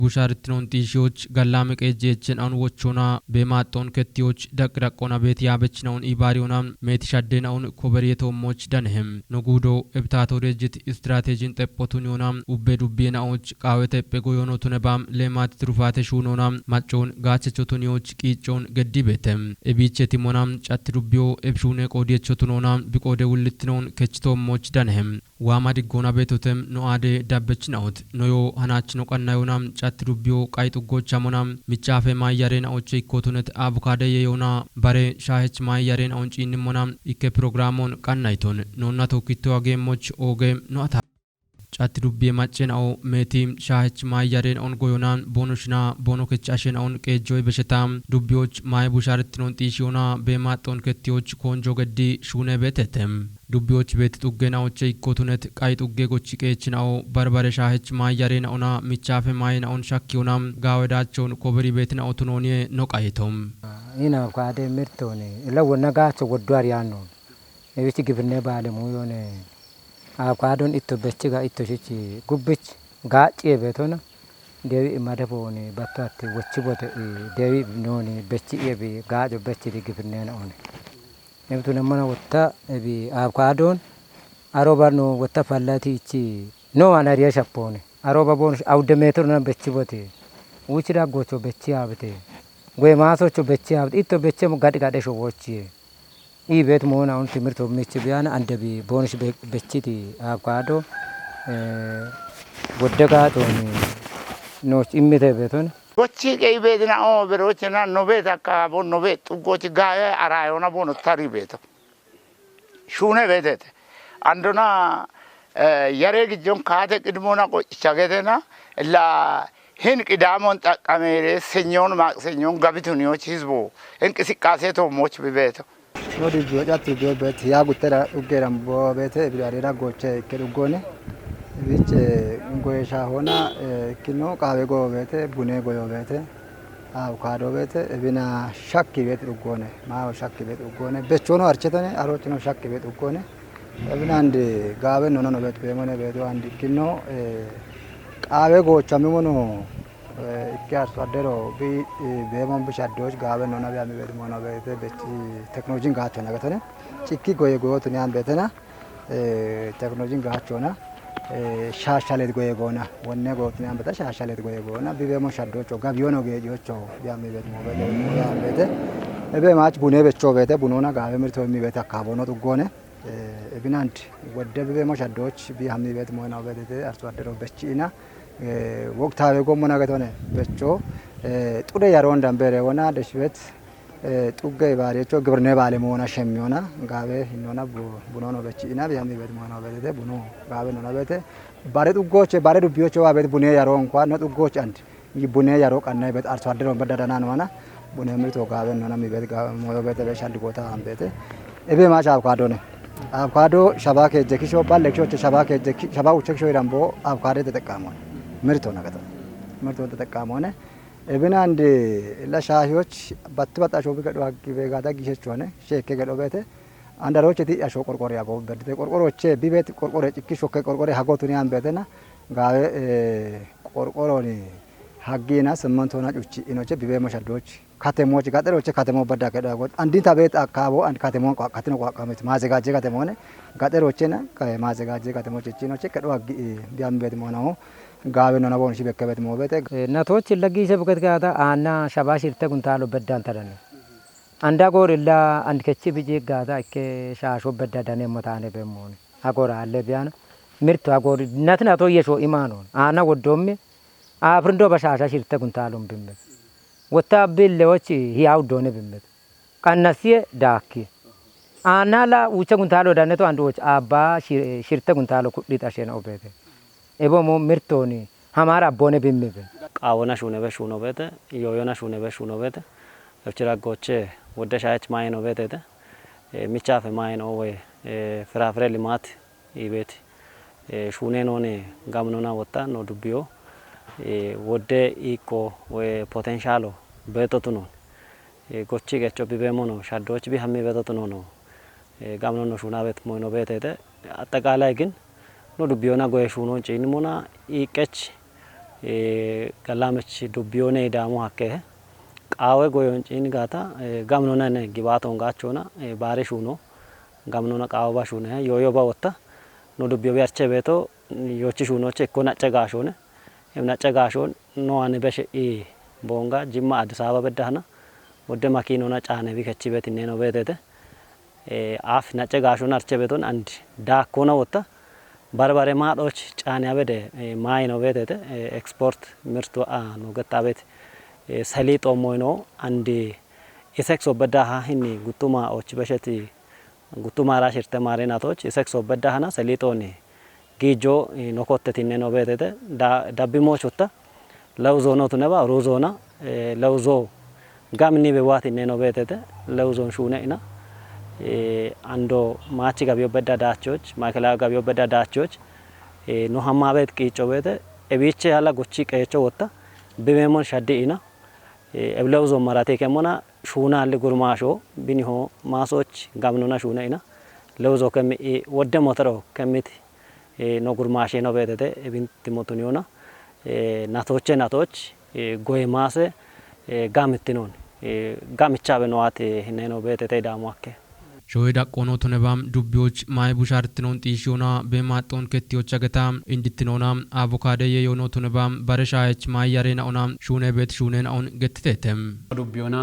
ቡሻርትኖን ጢሺዎች ጋላመ ቀጀችን አንወቾና በማጦን ከቲዎች ደቅረቆና ቤት ያበችናውን ኢባሪዮና ሜትሻደናውን ኮበሪየቶሞች ደንህም ንጉዶ እብታቶ ደጅት ስትራቴጂን ጠጶቱኒዮና ኡቤዱቤናዎች ቃወተ ጴጎዮኖቱነባም ለማት ትሩፋተ ሹኖና ማጮን ጋቸቾቱኒዎች ቂጮን ገዲቤተም እቢቸቲሞና ጫትዱቢዮ እብሹነ ቆዲየቾቱኖና ቢቆደ ውልትኖን ከችቶሞች ደንህም ዋማዲጎና ቤቶተም ኖአደ ዳበችናውት ኖዮ ሃናችኖ ቀናዮና ዱቢዮ ቃይጡጎች አሞናም ሚቻፈ ማያሬን አውቼ ኢኮቱነት አቡካደ የዮና ባሬ ሻህች ማያሬን አውንጪ ንሞናም ኢከ ፕሮግራሞን ቀናይቶን ኖና ቶኪቶ አገሞች ኦገም ኖአታ ጫት ዱቢ ማጨን አው ሜቲም ሻህች ማያሬን አውን ጎዮናን ቦኖሽና ቦኖከቻሽን አውን ቀጆይ በሸታም ዱቢዎች ማይ ቡሻርትኖን ጢሺዮና በማጦን ከቲዎች ኮንጆ ገዲ ሹነ በተተም ዱቢዎች ቤት ጡገናዎች ኢኮቱነት ቃይጡጌ ጎቺ ቀችናው በርበረ ሻህች ማያሬን አውና ሚቻፈ ማይን አውን ሻኪዮናም ጋወዳቸውን ኮበሪ ቤትን አውቶኖኒ ኖቃይቶም ኢና ኳደ ምርቶኒ ለወነጋቸ ወዷር ያኖ እቢቲ ግብነ ባለሙ ዮነ አኳዶን ኢቶ በችጋ ኢቶ ሽቺ ጉብች ጋጭ ቤቶና ደዊ ማደቦኒ ባቷት ወችቦት ደዊ ኖኒ በቺ ኤቢ ጋጆ በቺ ግብነ ነው ነብቱ ነመና ወጣ እቢ አኳዶን አሮባር ነው ወጣ ፋላቲ እቺ ኖ አናሪያ ሻፖኒ አሮባ ቦንሽ አውደ ሜትር ነው በቺቦት ውችዳ ጎቾ በቺ አብቴ ወይ ማሶቹ በቺ አብት ኢቶ በቺም ጋድ ጋደሾ ወቺ ቤት መሆን አሁን ትምህርት ወምች ቢያን አንደቢ ቦንሽ በቺቲ አኳዶ ወደጋቶኒ ኖች ኢሚተ ቤቶን ጎቺ ቀይ ቤትና ኦ በሮችና ኖቤት አካቦ ኖቤት ጡጎች ጋየ አራዮና ቦኖ ታሪ ቤቶ ሹነ ቤተት አንዶና ያሬግ ጆን ካተ ቅድሞና ቆጫገተና ላ ህን ቅዳሞን ጠቀሜሬ ሰኞን ማክሰኞን ጋቢቱኒዎች ህዝቡ እንቅስቃሴ ቶሞች በቤቶ ኖዲ ጆጫት ጆበት ያጉተራ ኡገራም ቦቤተ ቢያሬዳ ጎቼ ከዱጎነ ቢጭ እንጎይሻ ሆና ኪኖ ቃቤ ጎቤተ ቡኔ ጎዮቤተ አውካዶ ቤተ እቢና ሻኪ ቤት ዱጎነ ማው ሻኪ ቤት ዱጎነ በቾኖ አርቸተነ አሮጭኖ ሻኪ ቤት ዱጎነ እቢና አንድ ጋበ ነው ቤት በመነ ቤቱ አንድ ኪኖ ቃቤ ጎቻ ሚሞኖ ኢኪያርሶ አደሮ ቢ በመን ብሻዶች ጋበ ነው ነቢያ ሚቤት ሞና ቤተ በቺ ቴክኖሎጂን ጋቸና ገተነ ቺኪ ጎየ ጎቱን ያን ቤተና ቴክኖሎጂን ጋቸውና ሻሻለት ጎየ ጎና ወነ ጎቱን ያን ቤተ ሻሻለት ጎየ ጎና ቢበመን ሻዶች ጋቢዮ ነው ገጆቾ ያ ሚቤት ሞ ቤተ ያ ቤተ እበ ማች ቡኔ በቾ ቤተ ቡኖና ጋበ ምርቶ ሚቤት አካቦ ነው ጥጎነ እብናንድ ወደ ቢበመን ሻዶች ቢ ሀሚ ቤት ሞና ቤተ አርሶ አደሮ በቺና ወቅታዊ ጎሞና ገተነ በቾ ጡደ ያሮን ዳምበረ ወና ደሽበት ጡገ ባሪቾ ግብርነ ባለ መሆና ሸሚዮና ጋበ ሂኖና ቡኖ በቺና ቢያሚ ቤት መሆና ቤተ ቡኖ ጋበ ነው ቤተ ባረ ጡጎች ባረ ዱቢዮች ዋቤት ቡኔ ያሮ እንኳን ነው ጡጎች አንድ ቡኔ ያሮ ቀና ቤት አርሶ አደሮ በዳዳና ነውና ቡኔ ምርቶ ጋበ ነውና ሚቤት ጋበ ሞዮ ቤተ በሻል ጎታ አንቤተ እቤ ማቻ አቮካዶ ነው አቮካዶ ሸባከ ጀኪሾ ባለክሾች ሸባከ ጀኪ ሸባው ቸክሾ ይራምቦ አቮካዶ ተጠቃሙ ምርቶ ነገተ ምርቶ ተጠቃሙ ሆነ እብና አንድ ለሻሂዎች ባትባጣሾ ቢገዱ አግቤ ጋዳ ጊሸች ሆነ ሼክ ገዶ ቤተ አንዳሮች እቲያሾ ቆርቆሪ ያቦ በድተ ቆርቆሮቼ ቢቤት ቆርቆሬ ጭኪሾ ከቆርቆሬ ሀጎቱን ያን ቤተና ጋበ ቆርቆሮኒ ሀጊና ስምንቶና ጩቺ ኢኖቼ ቢቤ መሻዶች ካተሞች ጋጠሮች ካተሞ በዳ ገዳጎት አንዲታ ቤት አካቦ አንድ ካተሞ ቋቃትነ ቋቃመት ማዘጋጀ ካተሞ ሆነ ጋጠሮችና ከማዘጋጀ ካተሞች ኢኖቼ ከዶ አጊ ቢያም ቤት መሆነው ጋበ ነው ናቦን ሲበከበት ሞበተ ነቶች ለጊዜ በከት ጋታ አና ሸባሽር ተጉንታሎ በዳን ተደነ አንዳ ጎርላ አንድ ከቺ ቢጂ ጋታ እከ ሻሾ በዳዳነ ሞታነ በመሆን አጎራ አለ ቢያን ምርቱ አጎር ነትና ቶየሾ ኢማኖ አና ወዶም አፍርንዶ በሻሻ ሽር ተጉንታሎም ብም ወታ ቢለዎች ያው ዶነ ብም ቀነሲየ ዳኪ አናላ ውቸ ጉንታሎ ዳነቶ አንዶች አባ ሽር ተጉንታሎ ኩዲታሸ ነው ቤተ ኤቦሞ ምርቶኒ ሀማራ ቦነ ቢምብ ቃወና ሹነ በሹኖ ቤተ ዮዮና ሹነ በሹኖ ቤተ እፍችራጎቼ ወደ ሻች ማይ ነው ቤተ ሚቻፈ ማይ ነው ወይ ፍራፍሬ ልማት ይቤት ሹኔ ነውኔ ጋምኖና ወጣ ነው ዱቢዮ ወደ ኢኮ ወይ ፖቴንሻሎ ቤቶቱ ነው ጎቺ ገቾ ቢበሞ ነው ሻዶች ቢሀሚ ቤቶቱ ነው ጋምኖ ነው ሹና ቤት ሞይ ነው ቤተ አጠቃላይ ግን ኖ ዱቢዮና ጎይ ሹኖ ጪን ሞና ኢቀች ገላመች ዱቢዮኔ ዳሙ ሀከ ቃወ ጎዮን ጪን ጋታ ጋምኖና ነ ግባቶን ጋቾና ባሪሹ ነው ጋምኖና ቃወባ ሹነ ዮዮባ ወጣ ነው ዱቢዮ ቢያርቸ ቤቶ ዮቺ ሹኖች እኮ ናጨጋሾነ ናጨጋሾን ነው አነ በሸ ቦንጋ ጅማ አዲስ አበባ በዳህና ወደ ማኪኖና ጫነ ቢከቺ ቤት ነው ቤተተ አፍ ናጨጋሾን አርቸ ቤቶን አንድ ዳኮና ወጣ ባርባሬ ማዶች ጫና በደ ማይ ነው ቤተተ ኤክስፖርት ምርቱ ነው ገጣ ቤት ሰሊጦ ሞይኖ አንድ ኢሴክስ ወበዳሃ ህኒ ጉቱማ ኦች በሸቲ ጉቱማ ራሽር ተማሪናቶች ኢሴክስ ወበዳሃና ሰሊጦኒ ጊጆ ኖኮተቲነ ነው ቤተተ ዳቢሞች ወጣ ለውዞ ነው ተነባ ሮዞና ለውዞ ጋምኒ በዋቲነ ነው ቤተተ ለውዞን ሹነና አንዶ ማቺ ጋቢዮ በዳዳቾች ማከላ ጋቢዮ በዳዳቾች ኖ ሀማ ቤት ቂጮ ቤተ እቢቼ ያላ ጎቺ ቀየቾ ወጣ በሜሞን ሻዲና እብለውዞ ማራቴ ከሞና ሹና አለ ጉርማሾ ቢኒሆ ማሶች ጋምኖና ሹናይና ለውዞ ከሚ ወደ ሞተሮ ከሚት ኖ ጉርማሼ ነው ቤተተ እቢንት ሞቱኒዮና ናቶች ጎይ ማሰ ጋምትኖን ጋምቻ በነዋት ህነ ነው ቤተተ ዳሟከ ሾይ ዳቆኖ ተነባም ዱቢዎች ማይ ቡሻርትኖን ጢሾና በማጦን ከቲዎች አገታ እንድትኖና አቮካዶ የዮኖ ተነባም ባረሻች ማይ ያሬና ኦና ሹነ ቤት ሹነን አሁን ገትተተም ዱቢዮና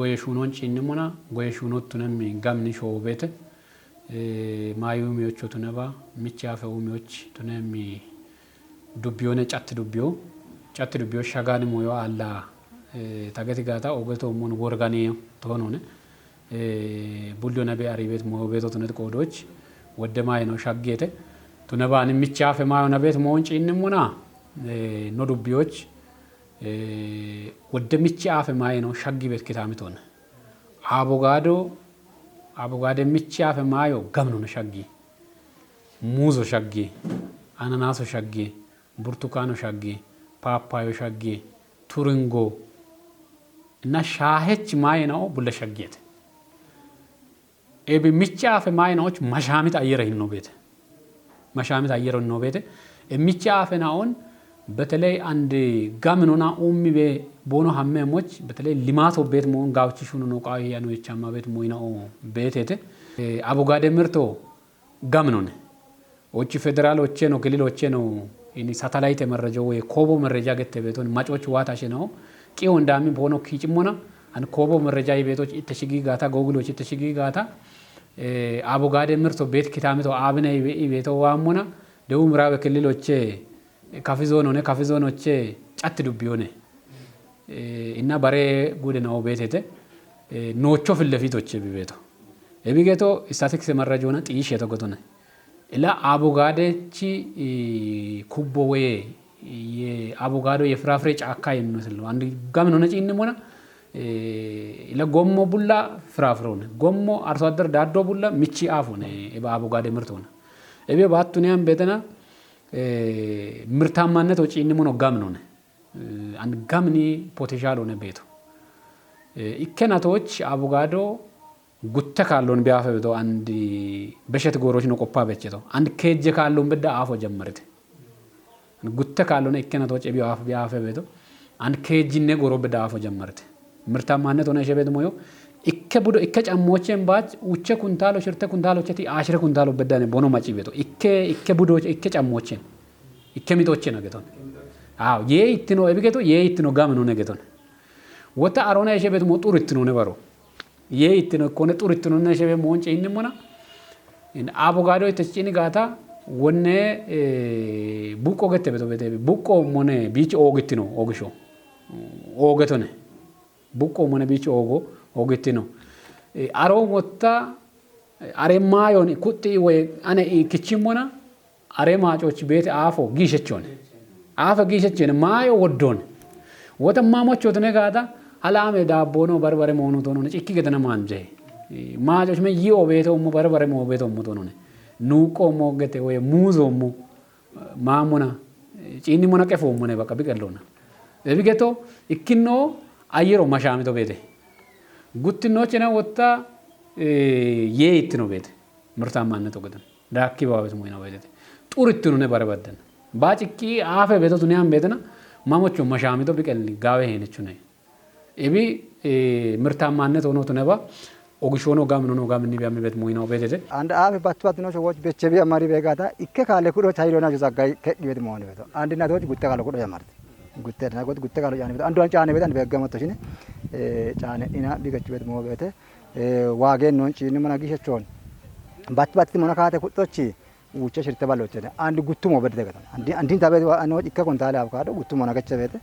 ጎየ ሹኖን ጪንሞና ጎየ ሹኖት ተነም ጋምኒ ሾ ቤት ማዩ ሚዮቹ ተነባ ሚቻፈው ሚዮች ተነም ዱቢዮነ ጫት ዱቢዮ ሻጋን ሞዮ አላ ታገቲ ጋታ ኦገቶ ሞን ወርጋኔ ተሆኖነ ቡልዶ ነቤ አሪቤት ሞቤቶ ተነት ቆዶች ወደ ማይ ነው ሻጌተ ተነባን ሚቻፈ ማዩ ነቤት ሞን ጪንሞና ኖ ዱቢዮች ወደ ሚቻፈ ማይ ነው ሻጊ ቤት ከታምቶነ አቮጋዶ ሚቻፈ ማዮ ጋምኖ ነው ሻጊ ሙዞ ሻጊ አናናሶ ሻጊ ብርቱካኖ ሻጊ ፓፓዮ ሻጊ ቱሪንጎ እና ሻሄች ማይ ነው ቡለ ሻጊት ኤቢ ሚቻፈ ማይ ነውች ማሻሚት አየረኝ ነው ቤት ማሻሚት አየረኝ ነው ቤት ሚቻፈ ናውን በተለይ አንድ ጋምኖና ኡሚቤ ቦኖ ሀመሞች በተለይ ሊማቶ ቤት ሞን ጋውቺ ሹኑ ነው ቃይ ያኑ የቻማ ቤት ሞይናኦ ቤቴት አቮጋዶ ምርቶ ጋምኖነ ኦቺ ፌደራል ኦቼ ነው ክልል ኦቼ ነው ኢኒ ሳተላይት መረጃው ወይ ኮቦ መረጃ ገተ ቤቶን ማጮች ዋታሽ ነው ቂው እንዳሚ ቦኖ ኪጭሞና አን ኮቦ መረጃ ቤቶች ተሽጊ ጋታ ጎግሎች ተሽጊ ጋታ አቮጋዶ ምርቶ ቤት ኪታምቶ አብነ ቤቶ ዋሞና ደው ምራበ ክልሎች ካፊዞኖች ጫት ዱቢዮነ እና ባሬ ጉድ ነው ቤቴተ ኖቾ ፍለፊቶች ቢቤቶ እቢጌቶ ስታቲክስ መረጃውና ጥይሽ የተጎተነ ኢላ አቮጋዶች ኩቦ ወይ የአቮጋዶ የፍራፍሬ ጫካ የሚመስል ነው አንድ ጋምን ሆነ ጪንሞና ኢላ ጎሞ ቡላ ፍራፍሮነ ጎሞ አርሶ አደር ዳዶ ቡላ ሚቺ አፉነ በአቮጋዶ ምርት ሆነ እቤ ባቱኒያም ቤተና ምርታማነት ወጪንሞኖ ጋምን ሆነ አንድ ጋምኒ ፖቴንሻል ሆነ ቤቱ ኢከናቶች አቮጋዶ ጉተ ካሎን ቢያፈበቶ አንድ በሸት ጎሮች ነው ቆፓ በቸቶ አንድ ከጀ ካሎን በዳ አፎ ጀመርት ጉተ ካሎን ኢከናቶች ቢያፈበቶ አንድ ከጅነ ጎሮ በዳ አፎ ጀመርት ምርታማነት ሆነ ሸቤት ሞዮ ኢከቡዶ ኢከጫሞቼን ባች ውቸ ኩንታሎ ሽርተ ኩንታሎ ቸቲ አሽረ ኩንታሎ በዳነ ቦኖ ማጪ ቤቶ ኢከቡዶ ኢከጫሞቼን ኢከሚቶቼ ነገቶን አው የይትኖ እብጌቶ የይትኖ ጋምኖ ነገቶን ወታ አሮና የሸቤት ሞ ጡር ይትኖ ነበሮ የይትኖ ኮነ ጡር ይትኖ እና ሸቤት ሞን ጪንሞና አቮጋዶ የተጭኒ ጋታ ወነ ቡቆ ገተ ቤቶ ቤተ ቡቆ ሞነ ቢጭ ኦግትኖ ኦግሾ ኦገቶነ ቡቆ ሞነ ቢጭ ኦግትኖ አሮ ወታ አሬማዮን ኩጢ ወይ አነ ክቺሞና አሬማጮች ቤት አፎ ጊሸቾን አፈ ጊሸቾን ማዮ ወዶን ወተማሞቾት ነጋታ አላሜ ዳቦ ነው በርበሬ መሆኑ ቶኖ ጭኪ ገተና ማንጀ ማጆች ምን ይኦ ቤቶ ሞ በርበሬ ሞ ቤቶ ሞ ቶኖ ኑቆ ሞ ገተ ወይ ሙዞ ሞ ማሙና ጪኒ ሞና ቀፎ ሞ ነው በቃ ቢቀሎና እቢገቶ ኢኪኖ አየሮ ማሻሚቶ ቤቴ ጉትኖች ነው ወጣ የይት ነው ቤት ምርታማነት ወገደን ዳኪ ባበት ሞ ነው ቤቴ ጡርት ነው በረበደን ባጭቂ አፈ ቤቶ ቱኒያን ቤትና ማሞቹ መሻሚቶ ቢቀል ጋዌ ሄነቹ ነይ ኤቢ ምርታማነት ሆኖ ተነባ ኦግሾኖ ጋም ነው ጋም ንቢያ ቤት ሞይናው ቤቴ አንድ አፍ ባትባት ነው ሰዎች በቸቢ አማሪ ቤጋታ ኢከ ካለ ኩዶ ታይሎና ጆዛጋይ ከቤት መሆን ቤቶ አንድ እናቶች ጉተ ካለ ኩዶ ያማርት ጉተ ናጎት ጉተ ካለ ጃኔ ቤት አንዱ ጫኔ ቤት አንድ በገመቶሽኔ ጫኔ ኢና ቢገች ቤት ሞ ቤቴ ዋጌን ነው እንጂ ንመና ጊሸቾን ባትባት ሞናካተ ኩጦች ውጭ ሽርተ ባሎች አንድ ጉቱ ሞ በደ ገታ አንዲን ታቤት ነው ኢከ ኮንታለ አብካዶ ጉቱ ሞናከቸ ቤት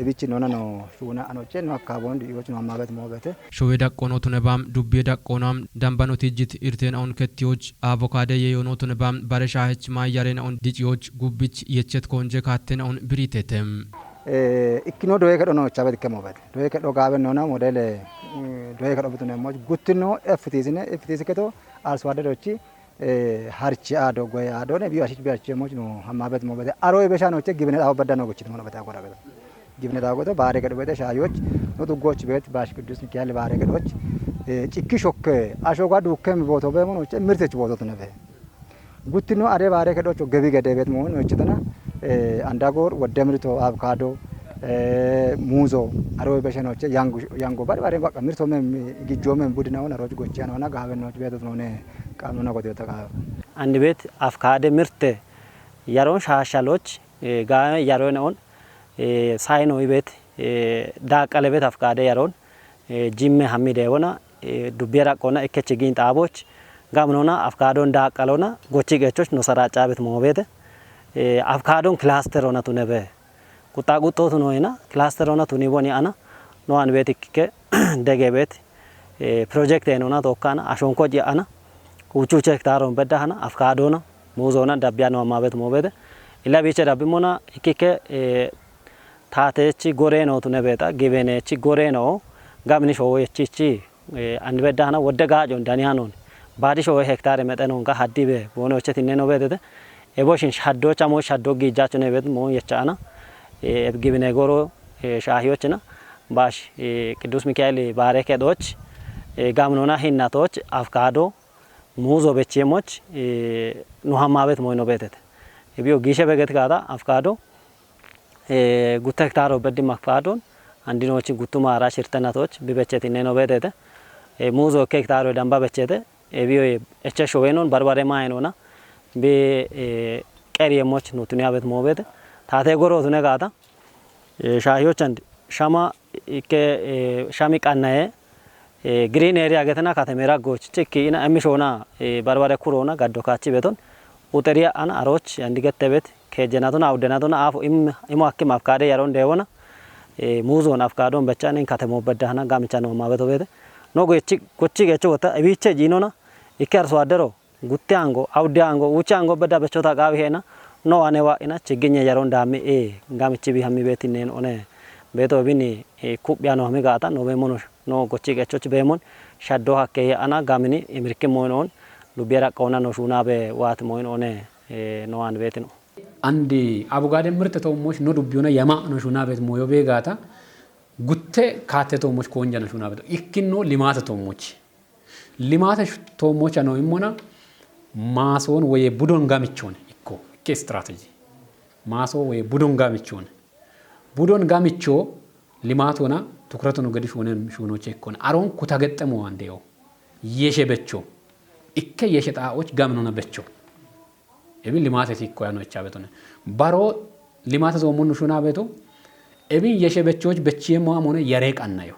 እቢች ነው ነው ሹና አኖቼ ነው አካባቢ ይወጭ ነው ማበት ሞበተ ሾዌ ዳቆኖቱ ነባም ዱቤ ዳቆናም ዳምባኖት ይጅት ኢርቴን አውን ከቲዎች አቮካዶ የዮኖቱ ነባም ባረሻህች ማያሬን አውን ዲጪዎች ጉብች የቸት ኮንጀ ካቴን አውን ብሪቴተም ኢክኖ ዶዬ ከዶ ነው ቻበት ከሞበት ዶዬ ከዶ ጋበን ነውና ሞዴል ዶዬ ከዶ ብቱ ነው ሞጅ ጉት ነው ኤፍቲስ ከቶ አርሶ አደሮች ሀርቺ አዶ ጎይ አዶ ነው ቢዋሽች ቢያች ሞጅ ነው ማበት ሞበት አሮ የበሻ ነው ቸ ግብነ አው በዳ ነው ጎችት ነው በታ ቆራገ ግብነ ታቆቶ ባሬ ገዶ ቤተ ሻዮች ኑጡጎች ቤት ባሽ ቅዱስ ሚካኤል ባሬ ገዶች ጭኪ ሾክ አሾጋ ዱከም ቦቶ በመኖች ምርትች ቦቶ ተነበ ጉት ነው አሬ ባሬ ገዶች ገቢ ገደ ቤት መሆን ነው እችተና አንዳጎር ወደ ምርቶ አቮካዶ ሙዞ አሮ በሸኖች ያንጎ ባሬ በቃ ምርቶ መም ጊጆመም ቡድናውን አሮጅ ጎቻ ነውና ጋበኖች ቤት ነው ቃኑና ቆቶ ተቃ አንድ ቤት አቮካዶ ምርት ያሮን ሻሻሎች ጋ ያሮን ሳይኖ ቤት ዳቀለ ቤት አቮካዶ ያሮን ጂሜ ሐሚደ ወና ዱቤራ ቆና እከችግኝ ጣቦች ጋምኖና አቮካዶን ዳቀለውና ጎቺ ገቾች ነው ሰራጫ ቤት ሞቤት አቮካዶን ክላስተር ሆነ ቱነበ ቁጣ ቁጦቱ ነውና ክላስተር ሆነ ቱኒ ቦኒ አና ኖአን ቤት እከ ደገ ቤት ፕሮጀክት አይኖና ተወካና አሾንኮጂ አና ውቹ ቼክታሮን በዳህና አቮካዶና ሙዞና ዳቢያ ነው ማቤት ሞቤት ኢላ ቤቸ ዳቢሞና እከ ታተቺ ጎሬ ነው ቱነበታ ጊቤነቺ ጎሬ ነው ጋምኒ ሾወቺቺ አንድ በዳህና ወደ ጋጆ እንዳኒያ ነው ባዲ ሾወ ሄክታር መጠነው ጋ ሀዲበ ቦኖቸት እነ ነው ቤተ ኤቦሽን ሻዶች አሞ ሻዶ ጊጃቸው ነው ቤት ሞ የቻና ጊቤነ ጎሮ ሻሂዎችና ባሽ ቅዱስ ሚካኤል ባረከዶች ጋምኖና ሂናቶች አቮካዶ ሙዞ በቼሞች ኑሃማ ቤት ሞ ነው ቤተ እቢዮ ጊሸ በገት ጋታ አቮካዶ ጉት ሄክታር በድም አቮካዶን አንዲኖች ጉቱማ ራሽ እርተናቶች ቢበቸት ነው ቤተ ሙዞ ሄክታር ዳምባ በቸተ እቢዮ እቸሾ ወይኖን በርባሬ ማይኖና በ ቀሪየሞች ኑቱኒያ ቤት ሞቤት ታቴ ጎሮ ቱነጋታ ሻሂዎች አንድ ሻማ ሻሚ ቃናዬ ግሪን ኤሪያ ገተና ካተሜራ ጎች ጭኪና እምሾና በርባሬ ኩሮና ጋዶካቺ ቤቶን ኡጠሪያ አና አሮች አንዲገተ ቤት ከጀናቱና አውደናቱና አፉ ኢሞ አክም አቮካዶ ያሮን ደወና ሙዞን አቮካዶን በቻነን ካተሞ በዳህና ጋምቻ ነው ማበቶ ቤት ኖጎ ጎቺ ገቾ ወታ እቢቸ ጂኖና ይከርሶ አደሮ ጉቴ አንጎ አውዲ አንጎ ውቻ አንጎ በዳ በቾታ ቃዊ ሄና ኖ አኔዋ ኢና ችግኝ ያሮን ዳሚ ጋምቺ ቢሃሚ ቤት ነን ኦነ ቤቶ ቢኒ ኩብያ ነው ሀሚጋታ ነው በሞኖ ኖ ጎቺ ገቾች በሞን ሻዶ ሀከ አና ጋምኒ እምርክ ሞኖን ሉቢራ ቆና ነው ሹና በዋት ሞን ኦነ ነው አን ቤት ነው አንዲ አቮካዶ ምርት ተውሞች ነው ዱቢዮና የማ ነው ሹና ቤት ሞዮ ቤጋታ ጉቴ ካቴ ተውሞች ኮንጃ ነው ሹና ቤት ኢኪኖ ሊማተ ተውሞች ነው ይሞና ማሶን ወይ ቡዶን ጋሚቾን ኢኮ ኢኬ ስትራቴጂ ማሶ ወይ ቡዶን ጋሚቾ ሊማቶና ትኩረቱን ገዲሽ ሆነን ሹኖቼ ኢኮና አሮን ኩታገጠሙ አንዴው የሸበቾ ኢኬ የሸጣዎች ጋምኖና በቾ ኤቢ ሊማተ ሲኮ ያኖ እቻበቶነ ባሮ ሊማተ ዘሞኑ ሹና ቤቶ ኤቢ የሸበቾች በቺየማ ሆነ የሬቃናዩ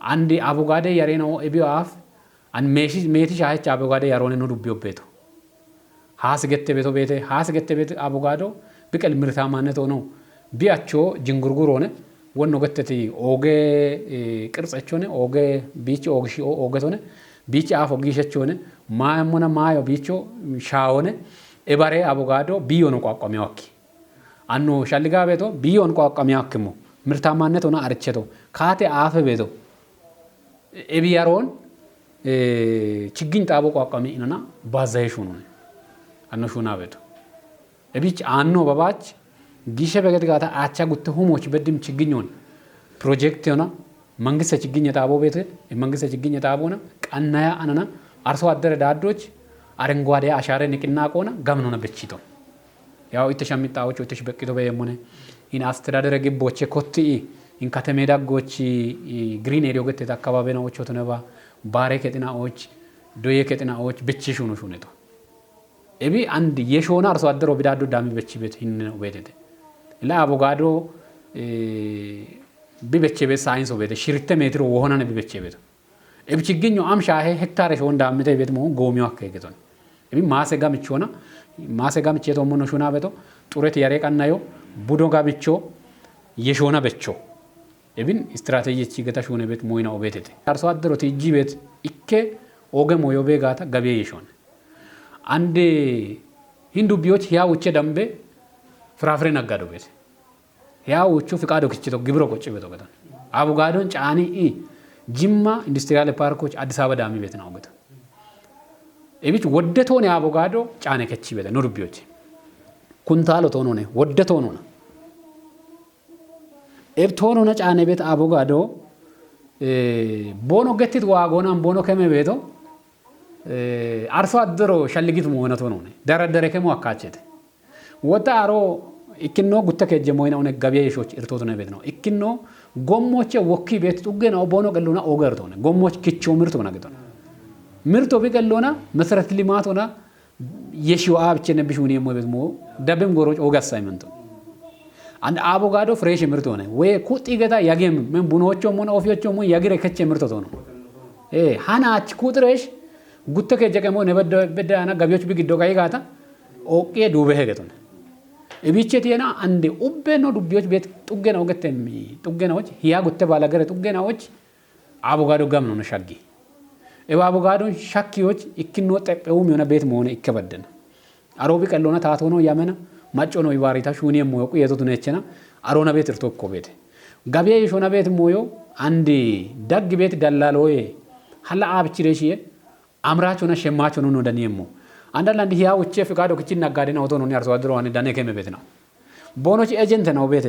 አንዲ አቮካዶ የሬ ነው ኤቢ አፍ አን ሜቲ ሻይች አቮካዶ ያሮነ ነው ዱቢዮ ቤቶ ሃስ ገተ ቤት አቮካዶ ቢቀል ምርታማነት ሆኖ ቢያቾ ጅንጉርጉር ሆነ ወኖ ገተቲ ኦጌ ቅርጸቾነ ኦጌ ቢቺ ኦግሺ ኦገቶነ ቢቺ አፎ ጊሸቾነ ማሞና ማዮ ቢቾ ሻወነ ኤባሬ አቮካዶ ቢዮን ቋቋሚያውኪ አኖ ሻልጋ ቤቶ ቢዮን ቋቋሚያውክሙ ምርታማነት ሆነ አርቸቶ ካቴ አፈ ቤቶ ኤቢያሮን ችግኝ ጣቦ ቋቋሚ ኢነና ባዛይሹ ነው አኖ ሹና ቤቶ እቢች አኖ ባባች ጊሸ በገት ጋታ አቻ ጉት ሁሞች በድም ችግኞን ፕሮጀክት ሆና መንግስት ችግኝ ጣቦ ቤት መንግስት ችግኝ ጣቦና ቀናያ አነና አርሶ አደረ ዳዶች አረንጓዴ አሻራ ንቅና ቆና ጋምኖና በቺቶ ያው ኢተሻሚጣዎች ወተሽ በቂቶ በየሙነ ኢን አስተዳደረ ግቦቼ ኮቲ ኢን ከተሜ ዳጎች ግሪን ኤሪዮ ገተ አካባቢ ነው ወቾ ተነባ ባሬ ከጥናዎች ዶዬ ከጥናዎች ብችሽ ሆኖ ሹነቶ ኤቢ አንድ የሾና አርሶ አደሮ ቢዳዶ ዳሚ በቺ ቤት ይን ነው ቤት ላ አቮጋዶ ቢበቼ ቤት ሳይንስ ቤት ሽርተ ሜትር ወሆና ነው ቢበቼ ቤት ኤቢ ችግኙ አምሻ ሄክታር ሾን ዳምተ ቤት መሆን ጎሚው አከገቶን ኤቢ ማሰጋ ምቾና ማሰጋ ምቼቶ ሞኖ ሹና ቤቶ ጡረት ያሬቃናዮ ቡዶ ጋብቾ የሾና በቾ ኤቢን ስትራቴጂ ቺገታ ሾነ ቤት ሞይናው ቤት አርሶ አደሮ ቲጂ ቤት ኢኬ ኦገ ሞዮ ቤጋታ ገበየ ይሾን አንዴ ሂንዱ ቢዮች ያው ውጭ ደምቤ ፍራፍሬ ነጋዶ ቤት ያው ውጭ ፍቃዶ ክችቶ ግብሮ ቆጭ ቤቶ ገታ አቮጋዶን ጫኒ ጅማ ኢንዱስትሪያል ፓርኮች አዲስ አበባ ዳሚ ቤት ነው ገታ ኤቢች ወደቶን አቮጋዶ ጫኔ ከቺ ቤት ኑር ቢዮች ኩንታሎ ቶኖ ነው ወደቶን ነው ኤብቶን ሆነ ጫኔ ቤት አቮጋዶ ቦኖ ገቲት ዋጎናን ቦኖ ከመ ቤቶ አርሶ አደሮ ሸልጊት ሞነቶ ነው ደረደረ ከመ አካቸተ ወጣሮ ኢክኖ ጉተ ከጀሞይና ሆነ ገበየሾች እርቶት ነው ቤት ነው ኢክኖ ጎሞቼ ወኪ ቤት ጡገና ቦኖ ቀሎና ኦገርቶ ነው ጎሞች ክቾ ምርቶ ነው ገቶ ምርቶ ቢቀሎና መሰረት ልማት ሆና የሺዋ ብቻ ነብሽ ሆነ ቤት ሞ ደብም ጎሮች ኦጋስ ሳይመንቶ አንድ አቮጋዶ ፍሬሽ ምርቶ ነው ወይ ኩጢ ገታ ያገም ምን ቡኖቾ ሞና ኦፊዮቾ ሞ ያግረ ከቸ ምርቶ ነው ሃናች ኩጥረሽ ጉተ ከጀቀሞ ነበደ በዳና ገቢዎች ቢግዶ ጋይጋታ ኦቄ ዱበ ሄገቶ ነው እቢቸቴና አንዴ ኡበ ነው ዱቢዎች ቤት ጡገናው ገተሚ ጡገናዎች ያ ጉተ ባላገረ ጡገናዎች አቮጋዶ ጋም ነው ሻጊ አቮጋዶ ሻኪዎች ኢክኖ ጠቀውም የሆነ ቤት መሆነ ይከበደን አሮቢ ቀሎና ታቶ ነው ያመና ማጮ ነው ይባሪታ ሹኒ ሞዮ ቁየቱት ነቸና አሮና ቤት እርቶኮ ቤት ጋቢያ ይሾና ቤት ሞዮ አንዲ ዳግ ቤት ደላሎዬ ሐላ አብችሬሽዬ አምራቾና ሸማቾ ነው ደኒየሞ አንዳንድ ሂያው እቺ ፍቃዶ ክቺና ጋደና ወቶ ነው ያርሶ አደሮ አነ ዳነ ከመ ቤት ነው ቦኖች ኤጀንት ነው ቤት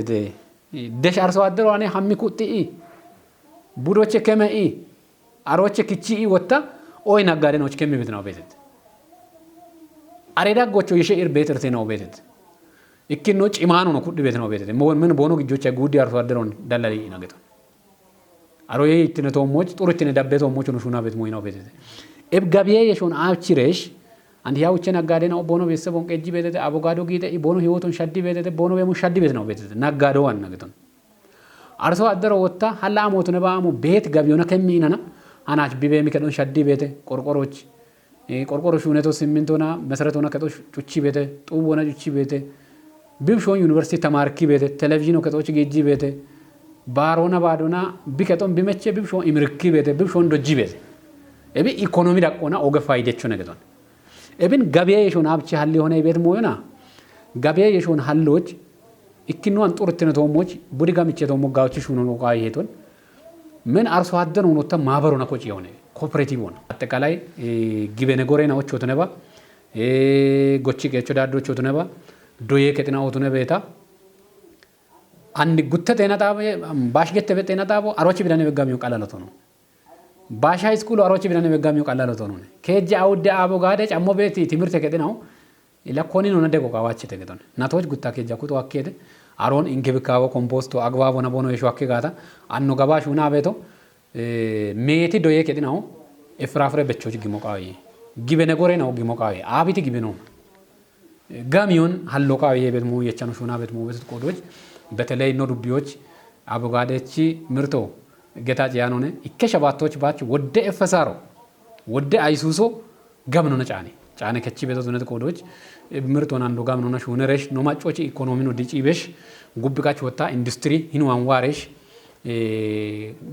ደሽ አርሶ አደሮ አነ ሐሚ ኩጢ ቡዶቼ ከመኢ አሮቼ ክቺ ወጣ ኦይ ናጋደኖች ከመ ቤት ነው ቤት አሬዳ ጎቾ የሸኢር ቤት እርቴ ነው ቤት ኢክኖ ጭማኑ ነው ኩድ ቤት ነው ቤት ምን ቦኖ ግጆች ጉዲ አርሶ አደሮን ዳላሊ ነገቶ አሮዬ ኢትነቶሞች ጡርቲነ ዳቤቶሞች ነው ሹና ቤት ሞይ ነው ቤት ኤብ ጋቢያ የሾን አብችሬሽ አንድ ያው እቺ ነጋዴ ነው ቦኖ ቤተሰቦን ቀጂ ቤት አቮጋዶ ጊዜ ቦኖ ህይወቱን ሸዲ ቤት ቦኖ በሙ ሸዲ ቤት ነው ቤት ነጋዴው አነገተን አርሶ አደሮ ወጣ ሐላ ሞቱ ነባሙ ቤት ጋቢዮና ከሚናና አናች ቢቤ ሚከዶን ሸዲ ቤት ቆርቆሮች ቆርቆሮሽ ሆነቶ ሲሚንቶና መሰረቶና ከጦች ጩቺ ቤት ጡቦና ጩቺ ቤት ቢብሾን ዩኒቨርሲቲ ተማርኪ ቤት ቴሌቪዥን ከጦች ጌጂ ቤት ባሮና ባዶና ቢከጦን ቢመቼ ቢብሾን ኢምርኪ ቤት ቢብሾን ዶጂ ቤት ኤቢ ኢኮኖሚ ዳቆና ኦገፋይደቹ ነገቶን ኤብን ገበያ የሾን አብቺ ሐል የሆነ ቤት ሞዮና ገበያ የሾን ሐሎች ኢክኖን ጡርትነቶሞች ቡዲጋ ምቼቶሞ ጋውቺ ሹኖ ነው ቃይሄቶን ምን አርሶ አደር ሆኖታ ማህበሩና ኮጪ የሆነ ኮኦፐሬቲቭ ሆነ አጠቃላይ ግቤ ነገሬና ወቾ ተነባ ጎቺ ገቾ ዳዶቾ ተነባ ዶዬ ከጥና ወቱነ ቤታ አንድ ጉተ ጤና ጣበ ባሽገተ በጤና ጣቦ አሮቺ ቢዳነ በጋሚው ቃላለቶ ነው ባሻ ስኩል አሮቺ ቢዳነ በጋሚው ቃላለቶ ነው ከጀ አውደ አቮጋዶ ጫሞ ቤት ትምርት ከጤናው ለኮኒ ነው ነደቆ ቃዋች ተገጠን ናቶች ጉታ ከጃ ኩቶ አከደ አሮን እንግብካቦ ኮምፖስቶ አግባቦ ነቦኖ የሽዋከ ጋታ አኖ ገባሹና ቤቶ ሜቲ ዶዬ ከጤናው እፍራፍሬ በቾች ግሞቃዊ ግቤ ነገሬ ነው ግሞቃዊ አቢቲ ግቤ ነው ጋሚዮን ሐሎቃዊ የቤት ሙ የቻኑ ሹና ቤት ሙ ቤት ቆዶች በተለይ ነው ዱቢዎች አቮጋዶቺ ምርቶ ገታጭ ያኖነ ኢከሸባቶች ባች ወደ ኤፈሳሮ ወደ አይሱሶ ጋምኖ ነጫኔ ጫኔ ከቺ ቤቶ ዝነት ቆዶች ምርቶና አንዶ ጋምኖ ነሽ ሆነረሽ ነው ማጮች ኢኮኖሚ ነው ዲጪቤሽ ጉብቃች ወጣ ኢንዱስትሪ ሂንዋን ዋሬሽ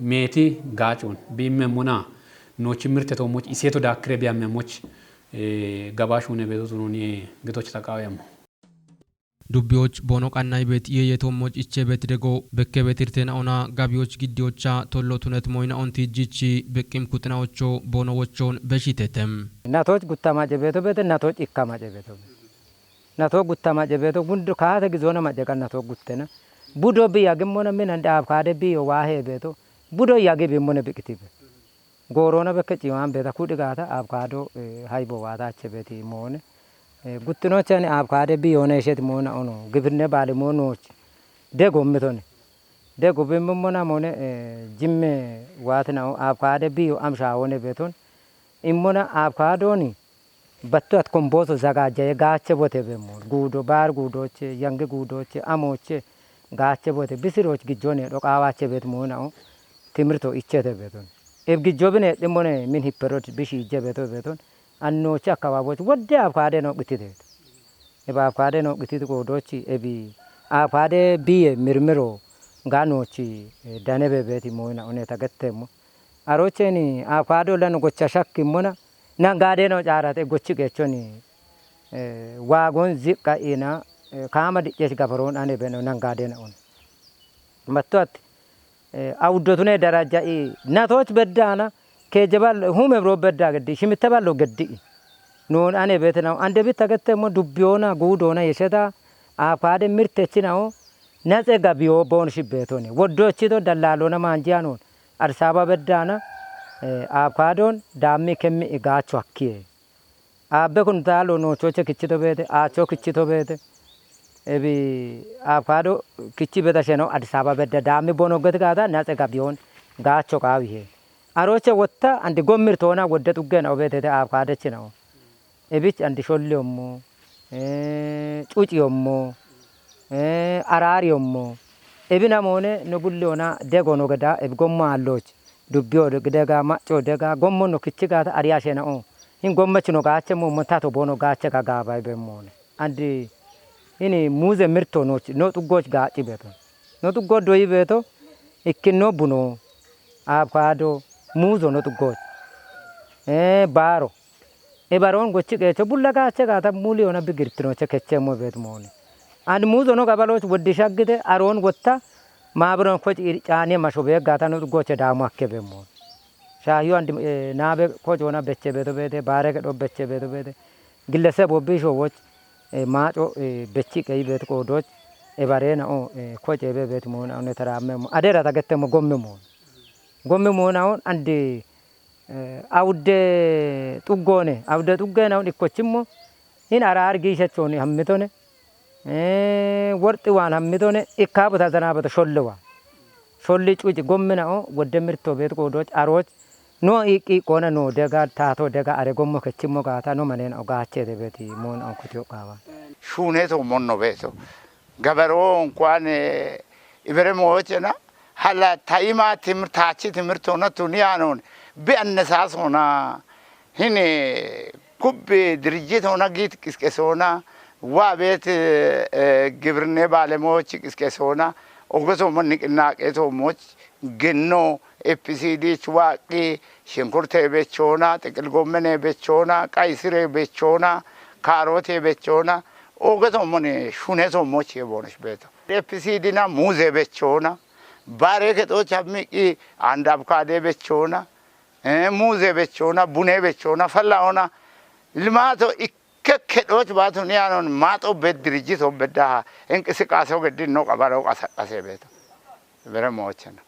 ሜቲ ጋጮን ቢመሙና ኖች ምርት ተቶሞች ኢሴቶ ዳክሬ ቢያመሞች ገባሽ ሆነ ቤቶ ዙኑኒ ግቶች ተቃወሙ ዱቢዎች ቦኖ ቃናይ ቤት የየቶሞች ኢቼ ቤት ደጎ በከ ቤት irtenaona ጋቢዎች ግዲዎቻ ቶሎቱነት ሞይና ኦንቲ ጂቺ በቂም ኩጥናዎቾ ቦኖዎቾን በሽተተም እናቶች ጉታማ ጀቤቶ ቤት እናቶች ኢካማ ጀቤቶ እናቶች ጉታማ ጀቤቶ ጉንዱ ካተ ግዞና ማጀቃ እናቶች ጉተና ቡዶ ቢያግሞና ምን እንደ አብካደ ቢዮ ዋሄ ቤቶ ቡዶ ያገብ የሞነ ብቅቲብ ጎሮና በከጪዋን ቤታ ኩድጋታ አብካዶ ሃይቦ ዋታቸ ቤቲ ሞነ ጉትኖችን አብካደ ቢሆነ እሸት መሆን ሆኖ ግብርና ባለሙያዎች ደጎምቶን ደጎ በመሞና ሆነ ጅም ዋትናው አብካደ ቢዮ አምሻ ሆነ ቤቶን ኢሞና አብካዶኒ በቷት ኮምቦሶ ዘጋጀ ጋቸ ቦቴ በመሆን ጉዶ ባር ጉዶች የንግ ጉዶች አሞች ጋቸ ቦቴ ብስሮች ግጆኔ ዶቃዋቸ ቤት መሆናው ትምርቶ ይቸተ ቤቶን እብግጆብኔ ደሞኔ ምን ሂፐሮት ቢሺ ጀቤቶ ቤቶን አኖች አካባቢዎች ወደ አብካደ ነው ግቲት አብካደ ነው ግቲት ጎዶች እቢ አብካደ ቢየ ምርምሮ ጋኖች ዳነበ ቤት ሞና ኦኔ ተገተሙ አሮቼኒ አብካዶ ለን ጎቻ ሸክ ሞና ነጋዴ ነው ጫራቴ ጎች ገቾኒ ዋጎን ዝቃኢና ካመድ ጨሽ ጋፈሮን አኔ በነው ነጋዴ ነው መጥቷት አውዶቱኔ ደረጃ ናቶች በዳና ከጀባል ሁም ብሮ በዳ ገዲ ሽምተባሎ ገዲ ኖን አኔ ቤት ነው አንደ ቤት ተገተሞ ዱቢዮና ጉዶና የሸታ አብካደ ምርተች ነው ነጸጋ ቢዮ ቦንሽ ቤቶኔ ወዶችቶ ደላሎና ማንጂያኖን አዲስ አበባ በዳና አብካዶን ዳሚ ከሚ ጋቾ አኪ አበ ኩንታሎ ኖቾቸ ክችቶ ቤት አቾ ክችቶ ቤት እቢ አብካዶ ክቺ በታሸ ነው አዲስ አበባ በዳ ዳሚ ቦኖገት ጋታ ነጸጋ ቢዮን ጋቾ ቃዊሄ አሮቸ ወጣ አንድ ጎምር ተሆና ወደ ጡገን አውቤት አብካደች ነው እቢች አንድ ሾልዮሞ ጩጭዮሞ አራሪዮሞ እቢና ሞነ ንጉልዮና ደጎኖ ገዳ እብጎማ አሎች ዱቢዮ ደጋ ማጮ ደጋ ጎሞኖ ክችጋታ አሪያሸ ነው ይን ጎመች ነው ጋቸ ሞመታቶ ቦኖ ጋቸ ጋጋባይ በመሆነ አንድ ይኒ ሙዘ ምርቶ ኖች ኖ ጡጎች ጋጭ ቤቶ ኖ ጡጎ ዶይ ቤቶ እክኖ ቡኖ አብካዶ ሙዞ ኖ ጡጎች ባሮ ኤባሮን ጎች ገቸ ቡላ ጋቸ ጋታ ሙሊዮና ብግርትኖቸ ከቸሞ ቤት መሆነ አንድ ሙዞ ነው ጋባሎች ወድሻግተ አሮን ወጣ ማብሮን ኮጭ ጫኔ ማሾበ ጋታ ነው ጡጎቸ ዳሙ አከበሞ ሻዩ አንድ ናበ ኮጭ ሆና በቸ ቤቶ ቤት ባረከ ዶ በቸ ቤቶ ቤት ግለሰብ ወብሾዎች ማጮ በቺ ቀይ ቤት ቆዶች ኤባሬ ነው ኮጭ ቤት መሆነ አሁን ተራመሙ አደራ ተገተሙ ጎም መሆነ አሁን አንድ አውደ ጡጎኔ አውደ ጡገና አሁን እኮችሞ ይን አራር ጊሸቾኔ ሀምቶኔ ወርጥ ዋን ሀምቶኔ ኢካቦታ ዘናበተ ሾልዋ ሾል ጩጭ ጎምናው ወደ ምርቶ ቤት ቆዶች አሮች ኖ ኢቂ ቆነ ኖ ደጋ ታቶ ደጋ አረ ጎሞ ከችሞ ጋታ ኖ መኔን አጋቸ ቤት ሞን አንኩቲዮ ቃባ ሹኔቶ ሞኖ ቤቶ ገበሮ እንኳን ኢብረሞችና ሀላ ታይማ ትምርታቺ ትምርት ሆነ ቱኒያኖን ቢአነሳስ ሆና ሂኔ ኩብ ድርጅት ሆና ጊት ቅስቀሶና ዋ ቤት ግብርኔ ባለሙያዎች ቅስቀሶና ኦገሶ ንቅናቄቶ ሞች ግኖ ኤፒሲዲ ችዋቂ ሽንኩርቴ ቤቾና ጥቅል ጎመኔ ቤቾና ቀይ ስሬ ቤቾና ካሮቴ ቤቾና ኦገሶ ሞኔ ሹኔቶ ሞች የቦነሽ ቤቶ ኤፒሲዲና ሙዜ ቤቾና ባሬ ከጦች አሚቂ አንድ አብካዴ ቤቾና ሙዜ ቤቾና ቡኔ ቤቾና ፈላውና ልማቶ ከከዶች ባቱኒያኖን ማጦ ቤት ድርጅት ወበዳ እንቅስቃሴው ገድ ነው ቀባለው ቀሰቀሰ ቤት በረሞች ነው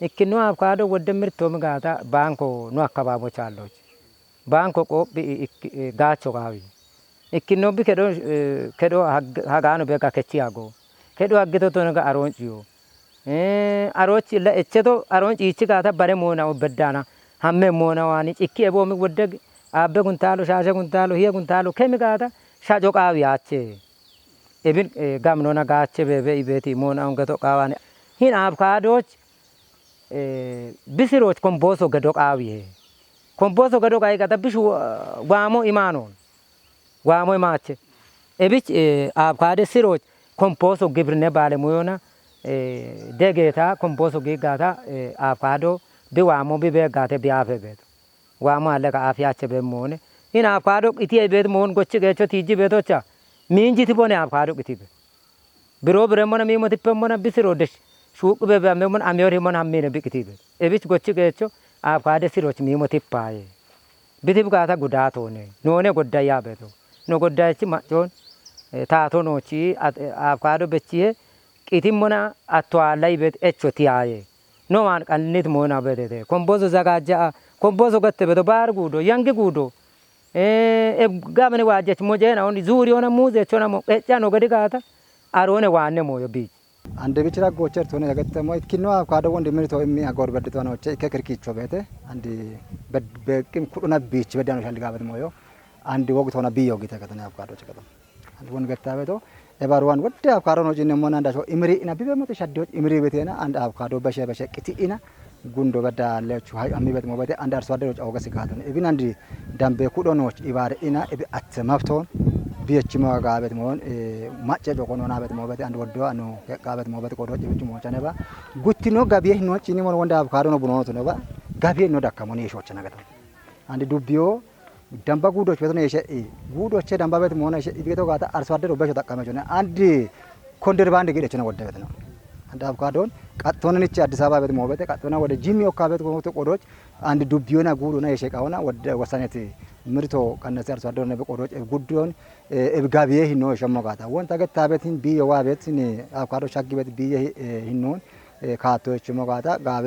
እክኖ አብካዶ ወደ ምርቶ ምጋታ ባንኮ ነው አካባቢዎች አሎች ባንኮ ቆብ ጋቾ ጋዊ እክኖ ከዶ ሀጋኖ በጋ ከቺ ያጎ ከዶ አግቶቶ ነገ አሮንጭዮ አሮች ለእቸቶ አሮንጭ ይቺ ጋታ ባረ ሞናው በዳና ሀመ ሞናዋኒ ጭኪ ኤቦም ወደግ አበ ኩንታሎ ሻሸ ኩንታሎ ሂየ ኩንታሎ ከሚጋታ ሻጮ ቃዊ አቼ ኤብን ጋምኖና ጋቼ በበ ኢቤቲ ሞናውን ገቶ ቃዋኒ ሂን አብካዶች ብስሮች ኮምቦሶ ገዶ ቃዊ ኮምቦሶ ገዶ ቃይ ጋታ ብሽ ዋሞ ኢማኖን ዋሞ ኢማቼ ኤቢች አብካደ ስሮች ኮምቦሶ ግብርነ ባለሙያና ደጌታ ኮምቦሶ ጌጋታ አብካዶ ቢዋሞ ቢበጋተ ቢያፈ ቤት ዋማ አለቃ አፍያቸ በመሆነ ይን አብካዶ ቅቲ ቤት መሆን ጎች ገቾ ቲጂ ቤቶቻ ሚንጂ ትቦነ አብካዶ ቅቲ ቤት ብሮ ብረሞና ሚሞት ይፈሞና ብስሮ ደሽ ሹቅ በበመሞን አሚዮር ሆነ አሜነ ቢቅቲ ቤት እቢች ጎች ገቾ አብካዶ ሲሮች ሚሞት ይፋየ ቢትብ ጋታ ጉዳት ሆነ ኖነ ጎዳያ ቤቶ ኖ ጎዳያች ማጮን ታቶ ኖቺ አብካዶ በቺዬ ቂቲሞና አቷላይ ቤት ኤቾቲያየ ኖ ማን ቀንኒት ሞና ቤቴ ኮምቦዞ ዘጋጃ ኮምቦዞ ገተ ቤቶ ባር ጉዶ ያንግ ጉዶ gamne wajjech mojena on zuriona muze chona mo echano gadi gata arone wanne moyo bi አንድ ቢችራ ጎቸር ቶነ ያገተሞ ኢኪኖ አቮካዶ ወንድ ምርቶ የሚያጎር በድቶ ነው ከክርኪቾ ቤተ አንድ በቅም ኩዱና ቢች በዳኖ ሻል ጋበት ሞዮ አንድ ወቅት ሆነ ቢዮ ጊተ ከተና አቮካዶ ቸከተ አንድ ወን ገታ ቤቶ ኤባርዋን ወደ አቮካዶ ነው ጂነ ሞና እንዳሾ ኢምሪ እና ቢበመተ ሻዲዎች ኢምሪ ቤቴና አንድ አቮካዶ በሸ ቅቲኢና ጉንዶ በዳ ለቹ ሃይ አሚበት ሞበቴ አንድ አርሶ አደሮች አውገስ ጋተነ ኢብን አንድ ዳምቤ ኩዶኖች ኢባር ኢና ኢብ አትመፍቶን ቢች ማጋበት ሞን ማጨ ጆቆኖና በት ሞበት አንድ ወዶ ነው ጋበት ሞበት ቆዶች ብቻ ሞቻነባ ጉቲኖ ጋቢህ ነው ቺኒ ሞን ወንዳ አቮካዶ ነው ቡኖ ነው ባ ጋቢህ ነው ዳካሞን የሾች ነገታ አንድ ዱቢዮ ደምባ ጉዶች ቤት ነው የሸ ጉዶች ደምባ ቤት ሞና የሸ ቤቶ ጋታ አርሶ አደሮ በሾ ተቀመጭ ነው አንድ ኮንደር ባንድ ገደች ነው ወደበት ነው አንድ አቮካዶን ቀጥቶነን እቺ አዲስ አበባ ቤት ሞበት ቀጥቶና ወደ ጂሚ ወካበት ቆዶች አንድ ዱቢዮና ጉዶና የሸቃውና ወደ ወሳኔት ምርቶ ቀነሰ አርሶ አደሮ ነው በቆዶች ጉዶን እብጋቢየ ሂኖ ሸሞጋታ ወንታ ገታበትን ቢየዋ ቤትን አቮካዶ ሻግበት ቢየ ሂኖን ካቶች ሞጋታ ጋበ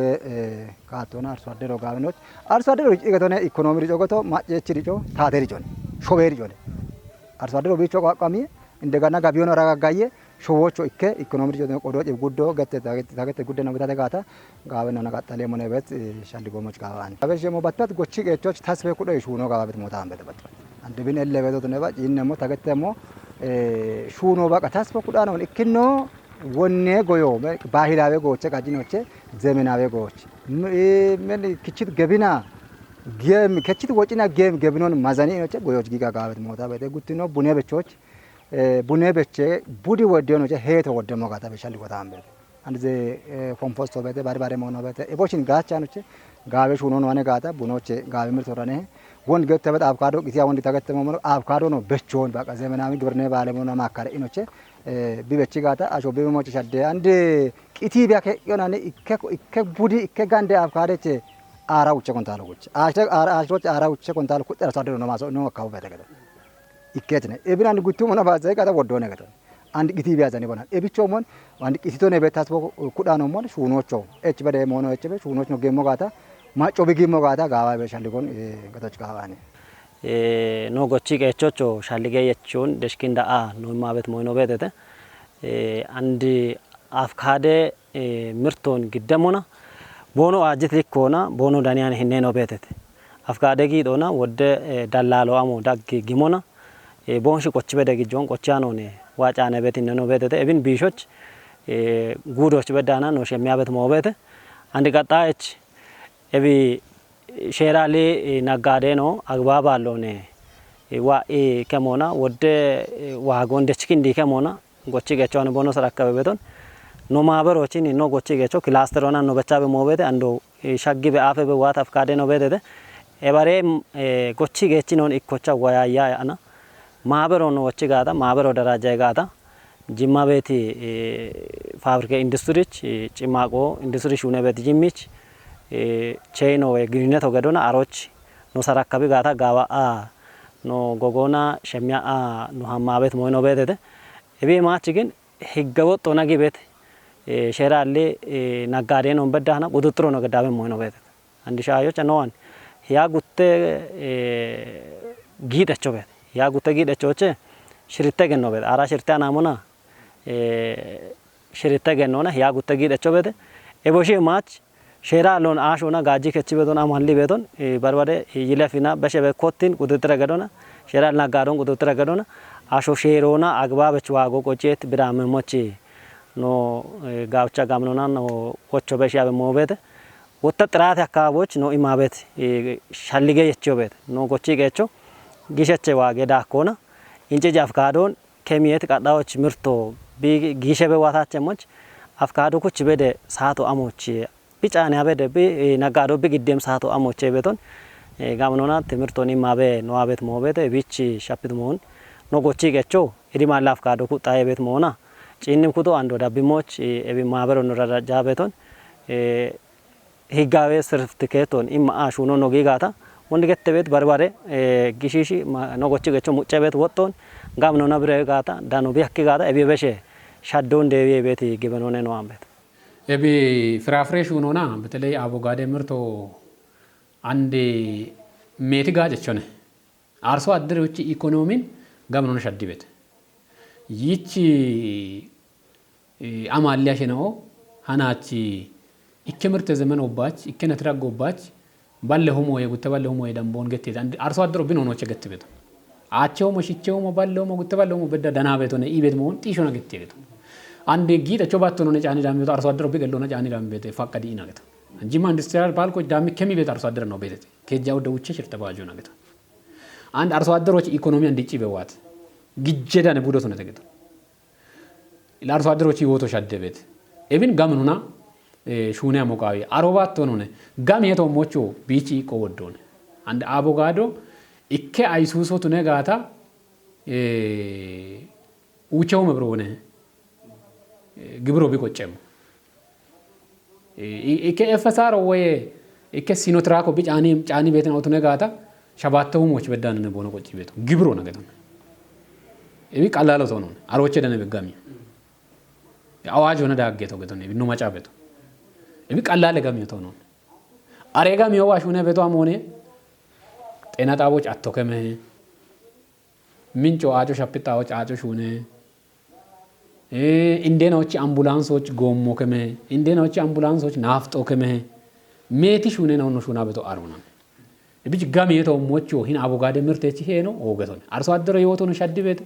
ካቶና አርሶ አደሮ ጋበኖች አርሶ አደሮ ይገቶነ ኢኮኖሚ ሪጆጎቶ ማጨች ሪጆ ታተሪ ጆነ ሾቤሪ ጆነ አርሶ አደሮ ቢቾ ቋቋሚ እንደገና ጋቢዮን አረጋጋየ ሾዎቹ ኢኮኖሚ ሪጆ ቆዶች ጉዶ ገተ ጉደ ነው ገታ ጋበና ነቃጣለ ሞነበት ሻልጎሞች ጋባን አበጀ ሞባታት ጎቺ ገቾች ታስበ ኩዶ ይሹኖ ጋባበት ሞታ አንበተበት አንድ ቢን ኤሌቬቶ ነባ ይነሞ ተገተሞ ሹኖ ባቃ ታስበ ኩዳ ነው ኢክኖ ወኔ ጎዮ ባህላዊ ጎች ጋጂኖች ዘመናዊ ጎች ምን ክቺት ገቢና ጌም ክቺት ወጪና ጌም ገቢኖን ማዛኒ ነው ጎዮች ጊጋ ጋበት ሞታ በደ ጉቲኖ ቡኔ በቾች ቡኔ በቼ ቡዲ ወዲዮ ነው ሄቶ ወደሞ ጋታ በሻል ጎታ አንበ አንድ ዘ ኮምፖስቶ በደ ባርባሬ ሞኖ በተ ኤቦችን ጋቻ ነው ጋበሽ ሆኖ ነው አነ ጋታ ቡኖች ጋበ ምርት ወራኔ ወንድ ገተበት አቮካዶ ጊዜ ወንድ ተገተመ ነው አቮካዶ ነው በቾን ባቃ ዘመናዊ ግብርና ባለሙያ ማካረ ኢኖቼ ቢበቺ ጋታ አሾ ቢበሞች ሸደ አንድ ቂቲ ቢያከ yonaኔ ኢከ ቡዲ ኢከ ጋንደ አቮካዶች አራውቸ ኮንታሎች አሽሮች አራውቸ ኮንታሎ ቁጥር አሳደሮ ነው ማሰው ነው አካው በተገደ ኢከትነ ኢብን አንድ ጉቱ ሆነ ባዘይ ጋታ ወዶ ነገደ አንድ ቂቲ ቢያዘን ይሆናል ኤብቾ ሞን አንድ ቂቲቶ ነው በታስቦ ኩዳ ነው ሞን ሹኖቾ ኤች በደ ሞኖ ኤች በ ሹኖች ነው ገሞ ጋታ ማጮ ቢጊሞ ጋታ ጋባ በሻልጎን ገቶች ጋባኔ no gochi gechocho shalige yechun deshkinda a no mabet moyno betete andi afkade mirton giddemona bono ajit likona bono daniyan hinne no betete afkade gi dona wodde dallalo amo daggi gimona bonshi qochi bede gijon qochano ne wacane betin no betete ebin bishoch gudoch bedana no shemiyabet mo bete andi qataech ebi ሼራሌ ነጋዴ ነው አግባብ አለውኔ ዋኢ ከሞና ወደ ዋጎን ደችኪንዲ ከሞና ጎቺ ገቻውን ቦኖ ሰራከበ ቤቶን ኖ ማበሮችን ኖ ጎቺ ገቻው ክላስተሮና ኖ በቻበ ሞቤት አንዶ ሻጊ በአፈ በዋት አፍካዴ ነው ቤተደ ኤባሬ ጎቺ ገቺ ነው ኢኮቻ ወያያ አና ማበሮ ነው ወቺ ጋታ ማበሮ ደረጃ ጋታ ጅማ ቤቲ ፋብሪካ ኢንዱስትሪች ጭማቆ ኢንዱስትሪ ሹነ ቤት ጅሚች ቼኖ ግሪነት ወገዶና አሮች ኖ ሰራካቢ ጋታ ጋባ አ ኖ ጎጎና ሸሚያ አ ኖ ሀማቤት ሞይኖ ቤተደ እቤ ማች ግን ህገወጥ ሆነጊ ቤት ሼራሌ ነጋዴ ነው በዳና ቁጥጥሩ ነው ገዳበ ሞይኖ ቤት አንድ ሻዮች ነዋን ያ ጉቴ ጊደቸው ቤት ያ ጉቴ ጊደቸውቼ ሽርተ ገኖ ቤት አራ ሽርተ ናሙና ሽርተ ገኖና ያ ጉቴ ጊደቸው ቤት ኤቦሺ ማች ሼራ ሎን አሾና ጋጂ ከቺ ቤቶና ማሊ ቤቶን በርባደ ይለፊና በሸበ ኮቲን ቁጥጥር ገዶና ሼራ ናጋዶን ቁጥጥር ገዶና አሾ ሼሮና አግባበች ዋጎ ቆጨት ብራመሞች ኖ ጋውቻ ጋምኖና ኖ ቆቾ በሻበ ሞቤት ወተ ጥራት አካባቢዎች ኖ ኢማቤት ሻሊገ የቸው ቤት ኖ ጎቺ ገቾ ጊሸቸ ዋጌ ዳኮና እንጂ አፍካዶን ከሚየት ቃዳዎች ምርቶ ጊሸበ ዋታቸሞች አፍካዶ ኩች በደ ሳቶ አሞች ቢጫና በደ ነጋዶ ቢግደም ሳቶ አሞቼ ቤቶን ጋምኖና ትምርቶኒ ማበ ኖአቤት ሞቤት ቢቺ ሻፕት ሞን ኖ ጎቺ ገቾ ኢዲማላ አፍካዶ ኩጣየ ቤት ሞና ጪንም ኩቶ አንዶ ዳቢሞች ኤቢ ማበሮ ኖራጃ ቤቶን ህጋዌ ሰርቲፊኬቶን ኢማ አሹኖ ኖ ጊጋታ ወንድ ገተ ቤት በርባሬ ጊሺሺ ኖ ጎቺ ገቾ ሙጨ ቤት ወጦን ጋምኖና ብረ ጋታ ዳኖ ቢያክ ጋታ ኤቢ በሸ ሻዶን ደቤ ቤት ግበኖነ ነው አንበት ኤቢ ፍራፍሬሽ ሆኖና በተለይ አቮካዶ ምርቶ አንዴ ሜት ጋጀቾነ አርሶ አደሮች ኢኮኖሚን ጋምኖን ሸድቤት ይቺ አማሊያሽ ነው ሃናቺ ኢከምርተ ዘመን ወባች ኢከነትራግ ወባች ባለሁ ሞየ ጉተ ባለሁ ሞየ ደምቦን ገቴ አርሶ አደሮ ቢኖኖች ገትቤት አቸው መሽቸው ባለሁ ሞ ጉተ ባለሁ ሞ በዳ ደና ቤት ሆነ ኢቤት መሆን ጢሾ ነው ገትቤት አንዴ ጊጣቸው ባቶ ነው ጫኒ ዳም ቤት አርሶ አደሮ ቢገሎ ነው ጫኒ ዳም ቤት ፈቀዲ ይናገታ እንጂማ ኢንዱስትሪያል ፓርኮ ዳም ከሚ ቤት አርሶ አደሮ ነው ቤት ከጃው ደውቼ ሽርተባጆ ናገታ አንድ አርሶ አደሮች ኢኮኖሚ እንዲጭ በዋት ግጀዳነ ቡዶት ነው ተገደ ለአርሶ አደሮች ይወቶ ሻደቤት ኤብን ጋምኑና ሹኒያ ሞቃዊ አሮባት ሆኖ ነው ጋም የቶ ሞቾ ቢቺ ቆወዶን አንድ አቮካዶ ኢከ አይሱሶ ተነጋታ ኡቸው መብሮነ ግብሮ ቢቆጨም ኢከ ኤፈሳሮ ወይ ኢከ ሲኖትራኮ ጫኒ ቤት ነው ተነጋታ ሸባተው ሞች በዳን ነው ቦነ ቆጭ ቤት ግብሮ ነገር ነው እቢ ቀላሎ ተው ነው አሮቼ ደነ በጋሚ አዋጅ ሆነ ዳገተው ገተው ነው ማጫ ቤቱ እቢ ቀላለ ጋሚ ተው ነው አሬጋ ሚዋሽ ሆነ ቤቷ ሆነ ጤና ጣቦች አተከመ ምንጮ አጆ ሻፒጣዎች አጆ ሆነ ኢንዴናዎች አምቡላንሶች ጎሞ ከመ ኢንዴናዎች አምቡላንሶች ናፍጦ ከመ ሜቲሽ ሆነ ነው ሹና ቤቱ አርሙና እብጅ ጋሚ የቶ ሞቾ ሂን አቮካዶ ምርቴች ሄ ነው ኦገቶን አርሶ አደረ የወቶ ነው ሻድ ቤት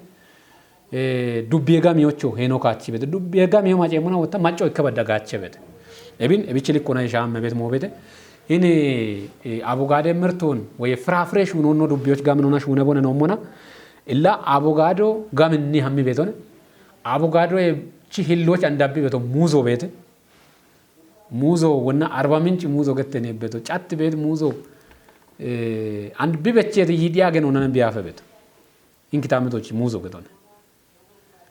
ዱቤ ጋሚዎቹ ሄኖ ካቺ ቤት ዱቤ ጋሚው ማጨሙና ወጣ ማጮ ይከበደጋቸ ቤት እቢን እቢችል ኮና ሻም ቤት ሞ ቤት ሂን አቮካዶ ምርቱን ወይ ፍራፍሬሽ ሆኖ ነው ዱቤዎች ጋም ነው ሹነ ቦነ ነው ሞና ኢላ አቮካዶ ጋምኒ ሀሚ ቤት ሆነ አቮካዶ እቺ ሂሎች አንዳቢ ቤት ሙዞ ቤት ሙዞ ወና 40 ምንጭ ሙዞ ገተነ ቤት ጫት ቤት ሙዞ አንድ ቢበቸት ይዲያ ገን ሆነን ቢያፈበት እንክታመቶች ሙዞ ገቶነ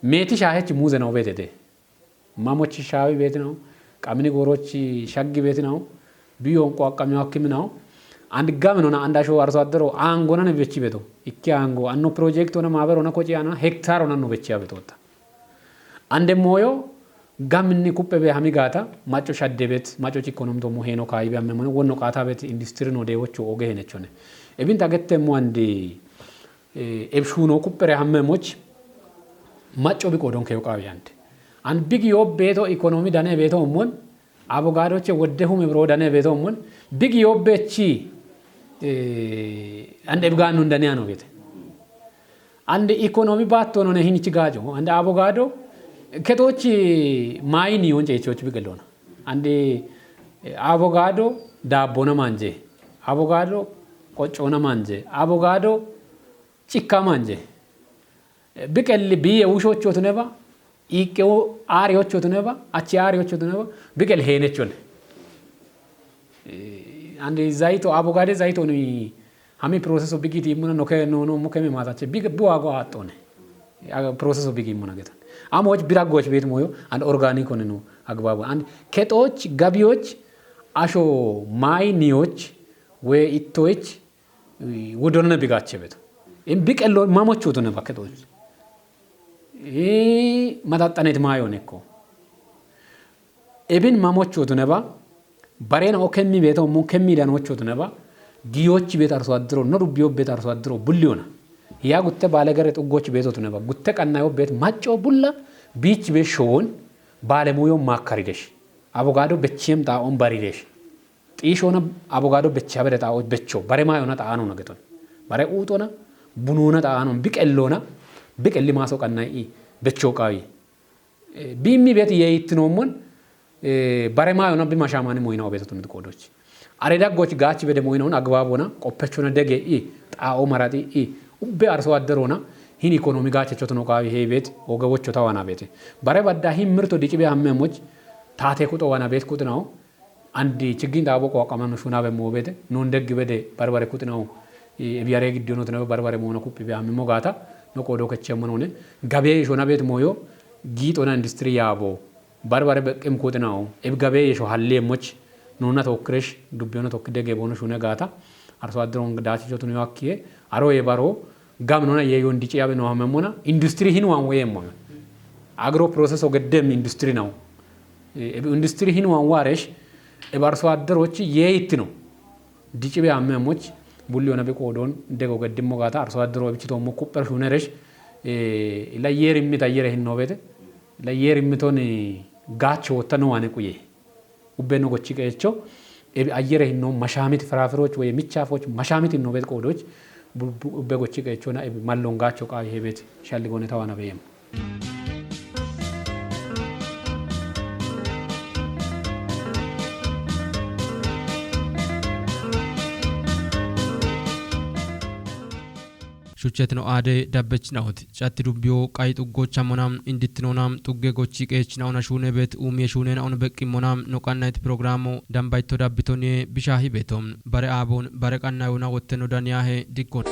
ሜቲ ሻህች ሙዘ ነው ቤት ደ ማሞች ሻዊ ቤት ነው ቃምኒ ጎሮች ሻግ ቤት ነው ቢዮን ቋቋሚው አክም ነው አንድ ጋም ነው አንድ አሾ አርሶ አደሮ አንጎና ነው ቤች ቤቶ ኢኪ አንጎ አኖ ፕሮጀክት ሆነ ማህበር ሆነ ኮጪያና ሄክታር ሆነ ነው ቤች ያቤት ወጣ አንደ ሞዮ ጋምኒ ኩペበ ሀሚጋታ ማጮ ሻደ ቤት ማጮች ኢኮኖሚ ደሞ ሄኖ ካይቢያ መመነ ወኖ ቃታ ቤት ኢንዱስትሪ ነው ደዎቹ ኦገ ሄነቾነ እቢን ታገተሙ አንዲ ኤብሹኖ ኩペሀመሞች ማጮ ቢቆዶን ከውቃዊ አንድ ቢግ ዮ ቤቶ ኢኮኖሚ ዳነ ቤቶ ሞን አቮካዶች ወደሁ ምብሮ ዳነ ቤቶ ሞን ቢግ ዮ ቤቺ አንድ እብጋኑ እንደኒያ ነው ቤት አንድ ኢኮኖሚ ባቶ ነው ነህን ይችጋጆ አንድ አቮካዶ ከቶች ማይኒ ወንጨቾች ቢገለው ነው አንድ አቮካዶ ዳቦና ማንጄ አቮካዶ ቆጮና ማንጄ አቮካዶ ጭካ ማንጄ ቢቀል ቢየ ውሾቾት ነባ ኢቄው አሪዎቾት ነባ አቺ አሪዎቾት ነባ ቢቀል ሄነቾን አንድ ዛይቶ አቮካዶ ዛይቶ ነው ሀሚ ፕሮሰሱ ቢጊት ይሙና ነው ከኖ ሙከሜ ማታቸ ቢግ ቡዋጎ አጦነ ፕሮሰሱ ቢጊ ይሙና ገታ አሞች ቢራጎች ቤት ሞዮ አንድ ኦርጋኒክ ሆነ ነው አግባቡ አንድ ከጦች ጋቢዎች አሾ ማይኒዎች ወይ ኢቶች ወዶነ ቢጋቸ ቤት ቢቀሎ ማሞቹት ነው ባከጦች መጣጣኔት ማዮን እኮ እብን ማሞቹት ነባ ባሬና ኦከሚ ቤተው ሙ ከሚ ዳኖቹት ነባ ጊዮች ቤት አርሶ አድሮ ነው ዱቢዮ ቤት አርሶ አድሮ ቡሊዮና ያ ጉተ ባለገረ ጥጎች ቤቶት ነባ ጉተ ቀናዮ ቤት ማጮ ቡላ ቢች ቤሾን ባለሙዮ ማካሪደሽ አቮካዶ በቺም ጣኦን ባሪደሽ ጢሾና አቮካዶ በቻ በጣኦች በቾ ባሬማ ዮና ጣአኑ ነገቶን ባሬ ኡጦና ቡኑና ጣአኑ ቢቀሎና ቢቀሊ ማሶ ቀናይ በቾ ቃዊ ቢሚ ቤት የይት ነውሞን ባሬማ ዮና ቢማሻማኒ ሞይናው ቤቶት ምትቆዶች አሬዳጎች ጋች በደሞይናውን አግባቦና ቆፈቾና ደገ ጣኦ ማራቲ ኡቤ አርሶ አደሮና ሂን ኢኮኖሚ ጋቸቾት ነው ቃዊ ሄ ቤት ወገቦቹ ታዋና ቤት ባሬ ባዳ ሂን ምርቶ ዲጭቤ አመሞች ታቴ ቁጦ ዋና ቤት ቁጥ ነው አንዲ ችግኝ ዳቦ ቋቋማን ሹና በሞ ቤት ነው እንደግ በደ ባርባሬ ቁጥ ነው ቢያሬ ግዲዮኖት ነው ባርባሬ ሞና ኩፕ ቢያም ሞጋታ ነው ቆዶ ከቸም ነው ጋቤ ሾና ቤት ሞዮ ጊጦና ኢንዱስትሪ ያቦ ባርባሬ በቅም ቁጥ ነው ጋቤ የሾ ሀሌሞች ኖና ተወክረሽ ዱቢዮና ተወክደገ ቦኖ ሹና ጋታ አርሶ አደሮን ዳችቾት ነው ያኪዬ አሮ የባሮ ጋም ነውና የዮን ዲጭ ያበ ነው አመሞና ኢንዱስትሪ ሂን ዋን ወየም አግሮ ፕሮሰስ ወገደም ኢንዱስትሪ ነው ኢንዱስትሪ ሂን ዋን ዋረሽ እባርሶ አደሮች የይት ነው ዲጭ ቢያመሞች bulli ona be qoodon dego gaddimmo gaata arso addiro bichito mo kupper shuneresh la yeri mi tayere hinobete la yeri mi ton gacho wotano wane kuye ubbeno gochi qecho ayyere hinno mashamit ፍራፍሬዎች ወይ ሚቻፎች mashamit hinobet qodoch ubbe gochi qechona mallon gacho qa hebet shalligone tawana beyem shuchetno ade dabbechnaut chatti dubbiyo qayxu gochamonam inditnonam tugge gochi qechnauna shune bet umie shune na on beqimonam noqannait programo dambayto dabbitoni bishahi betom bare abon bare qannayuna wotteno daniyahe dikkon